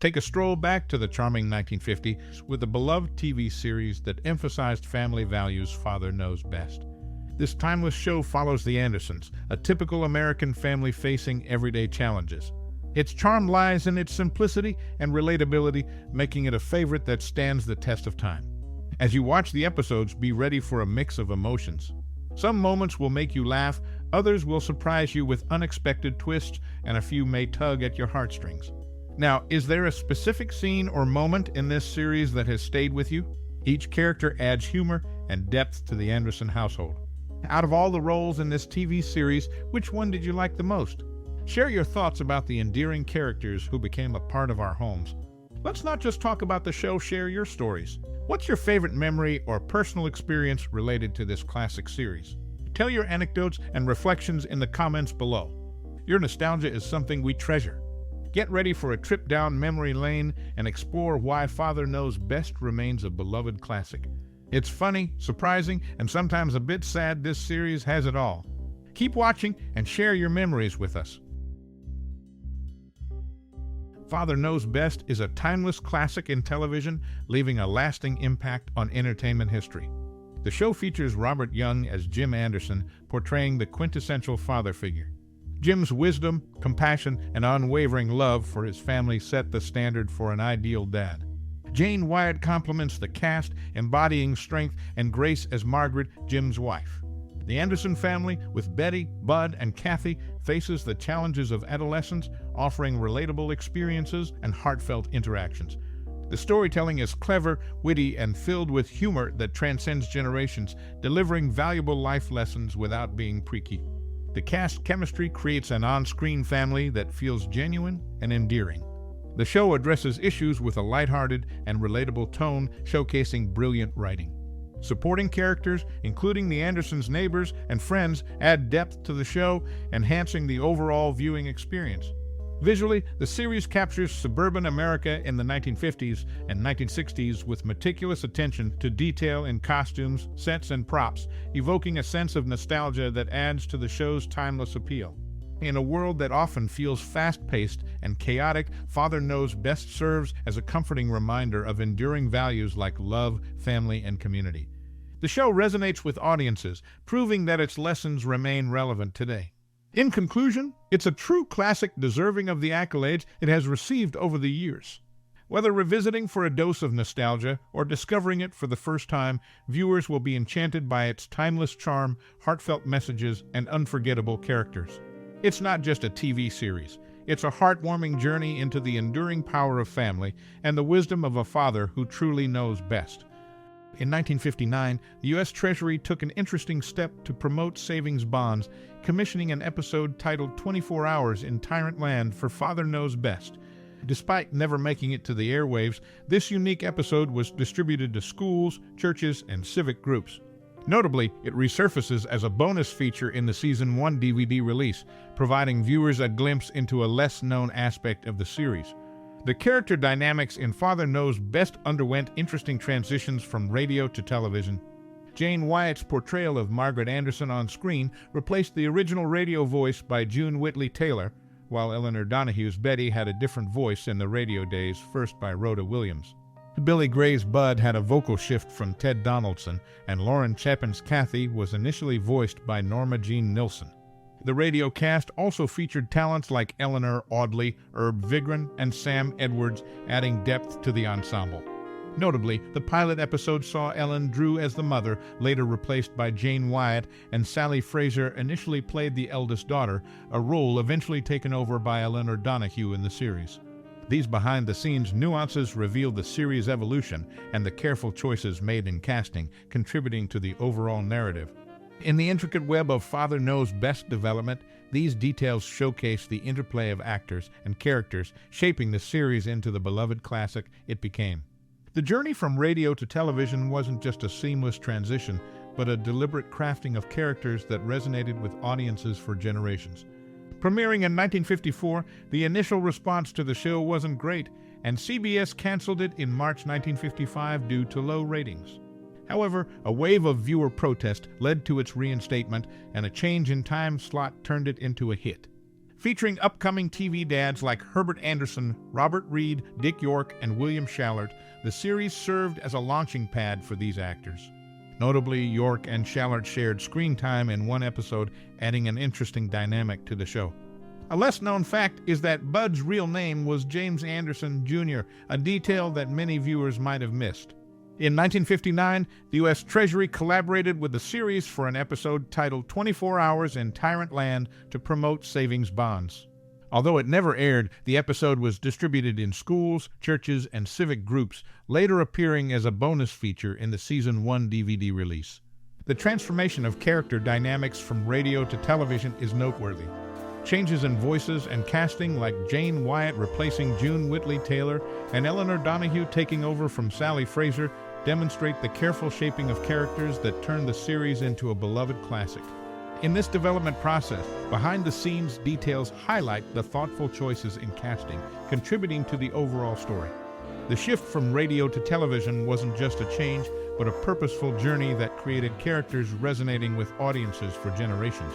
Take a stroll back to the charming 1950s with a beloved TV series that emphasized family values. Father Knows Best. This timeless show follows the Andersons, a typical American family facing everyday challenges. Its charm lies in its simplicity and relatability, making it a favorite that stands the test of time. As you watch the episodes, be ready for a mix of emotions. Some moments will make you laugh, others will surprise you with unexpected twists, and a few may tug at your heartstrings. Now, is there a specific scene or moment in this series that has stayed with you? Each character adds humor and depth to the Anderson household. Out of all the roles in this TV series, which one did you like the most? Share your thoughts about the endearing characters who became a part of our homes. Let's not just talk about the show, share your stories. What's your favorite memory or personal experience related to this classic series? Tell your anecdotes and reflections in the comments below. Your nostalgia is something we treasure. Get ready for a trip down memory lane and explore why Father Knows Best remains a beloved classic. It's funny, surprising, and sometimes a bit sad. This series has it all. Keep watching and share your memories with us. Father Knows Best is a timeless classic in television, leaving a lasting impact on entertainment history. The show features Robert Young as Jim Anderson, portraying the quintessential father figure. Jim's wisdom, compassion, and unwavering love for his family set the standard for an ideal dad. Jane Wyatt complements the cast, embodying strength and grace as Margaret, Jim's wife. The Anderson family, with Betty, Bud, and Kathy, faces the challenges of adolescence, offering relatable experiences and heartfelt interactions. The storytelling is clever, witty, and filled with humor that transcends generations, delivering valuable life lessons without being preachy. The cast chemistry creates an on-screen family that feels genuine and endearing. The show addresses issues with a lighthearted and relatable tone, showcasing brilliant writing. Supporting characters, including the Andersons' neighbors and friends, add depth to the show, enhancing the overall viewing experience. Visually, the series captures suburban America in the 1950s and 1960s with meticulous attention to detail in costumes, sets, and props, evoking a sense of nostalgia that adds to the show's timeless appeal. In a world that often feels fast-paced and chaotic, Father Knows Best serves as a comforting reminder of enduring values like love, family, and community. The show resonates with audiences, proving that its lessons remain relevant today. In conclusion, it's a true classic deserving of the accolades it has received over the years. Whether revisiting for a dose of nostalgia or discovering it for the first time, viewers will be enchanted by its timeless charm, heartfelt messages, and unforgettable characters. It's not just a TV series. It's a heartwarming journey into the enduring power of family and the wisdom of a father who truly knows best. In 1959, the U.S. Treasury took an interesting step to promote savings bonds, commissioning an episode titled 24 Hours in Tyrant Land for Father Knows Best. Despite never making it to the airwaves, this unique episode was distributed to schools, churches, and civic groups. Notably, it resurfaces as a bonus feature in the Season 1 DVD release, providing viewers a glimpse into a less-known aspect of the series. The character dynamics in Father Knows Best underwent interesting transitions from radio to television. Jane Wyatt's portrayal of Margaret Anderson on screen replaced the original radio voice by June Whitley Taylor, while Eleanor Donahue's Betty had a different voice in the radio days, first by Rhoda Williams. Billy Gray's Bud had a vocal shift from Ted Donaldson, and Lauren Chapin's Kathy was initially voiced by Norma Jean Nilsson. The radio cast also featured talents like Eleanor Audley, Herb Vigran, and Sam Edwards, adding depth to the ensemble. Notably, the pilot episode saw Ellen Drew as the mother, later replaced by Jane Wyatt, and Sally Fraser initially played the eldest daughter, a role eventually taken over by Eleanor Donahue in the series. These behind-the-scenes nuances reveal the series' evolution and the careful choices made in casting, contributing to the overall narrative. In the intricate web of Father Knows Best development, these details showcase the interplay of actors and characters, shaping the series into the beloved classic it became. The journey from radio to television wasn't just a seamless transition, but a deliberate crafting of characters that resonated with audiences for generations. Premiering in 1954, the initial response to the show wasn't great, and CBS canceled it in March 1955 due to low ratings. However, a wave of viewer protest led to its reinstatement, and a change in time slot turned it into a hit. Featuring upcoming TV dads like Herbert Anderson, Robert Reed, Dick York, and William Shallert, the series served as a launching pad for these actors. Notably, York and Shallert shared screen time in one episode, adding an interesting dynamic to the show. A less-known fact is that Bud's real name was James Anderson, Jr., a detail that many viewers might have missed. In 1959, the U.S. Treasury collaborated with the series for an episode titled 24 Hours in Tyrant Land to promote savings bonds. Although it never aired, the episode was distributed in schools, churches, and civic groups, later appearing as a bonus feature in the Season 1 DVD release. The transformation of character dynamics from radio to television is noteworthy. Changes in voices and casting, like Jane Wyatt replacing June Whitley Taylor and Eleanor Donahue taking over from Sally Fraser, demonstrate the careful shaping of characters that turned the series into a beloved classic. In this development process, behind-the-scenes details highlight the thoughtful choices in casting, contributing to the overall story. The shift from radio to television wasn't just a change, but a purposeful journey that created characters resonating with audiences for generations.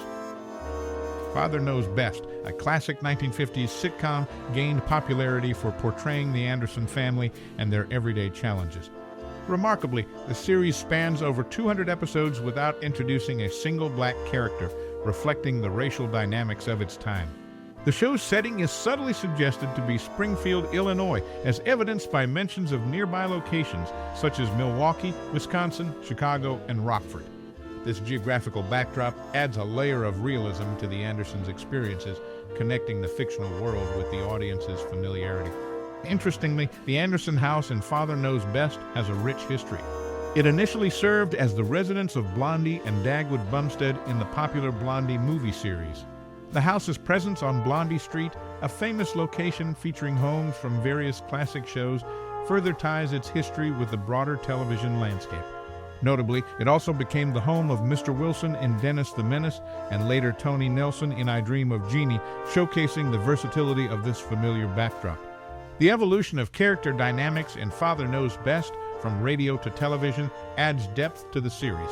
Father Knows Best, a classic 1950s sitcom, gained popularity for portraying the Anderson family and their everyday challenges. Remarkably, the series spans over 200 episodes without introducing a single black character, reflecting the racial dynamics of its time. The show's setting is subtly suggested to be Springfield, Illinois, as evidenced by mentions of nearby locations such as Milwaukee, Wisconsin, Chicago, and Rockford. This geographical backdrop adds a layer of realism to the Andersons' experiences, connecting the fictional world with the audience's familiarity. Interestingly, the Anderson house in Father Knows Best has a rich history. It initially served as the residence of Blondie and Dagwood Bumstead in the popular Blondie movie series. The house's presence on Blondie Street, a famous location featuring homes from various classic shows, further ties its history with the broader television landscape. Notably, it also became the home of Mr. Wilson in Dennis the Menace and later Tony Nelson in I Dream of Jeannie, showcasing the versatility of this familiar backdrop. The evolution of character dynamics in Father Knows Best, from radio to television, adds depth to the series.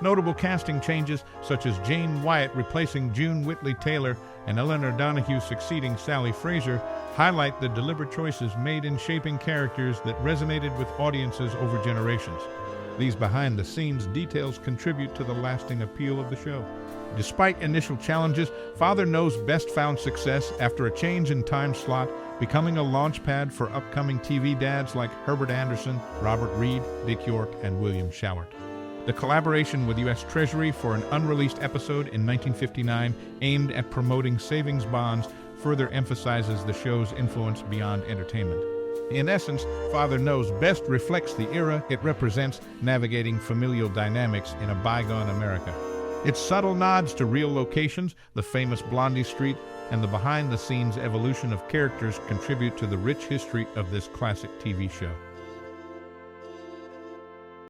Notable casting changes, such as Jane Wyatt replacing June Whitley Taylor and Eleanor Donahue succeeding Sally Fraser, highlight the deliberate choices made in shaping characters that resonated with audiences over generations. These behind-the-scenes details contribute to the lasting appeal of the show. Despite initial challenges, Father Knows Best found success after a change in time slot, becoming a launchpad for upcoming TV dads like Herbert Anderson, Robert Reed, Dick York, and William Shallert. The collaboration with U.S. Treasury for an unreleased episode in 1959 aimed at promoting savings bonds further emphasizes the show's influence beyond entertainment. In essence, Father Knows Best reflects the era it represents, navigating familial dynamics in a bygone America. Its subtle nods to real locations, the famous Blondie Street, and the behind-the-scenes evolution of characters contribute to the rich history of this classic TV show.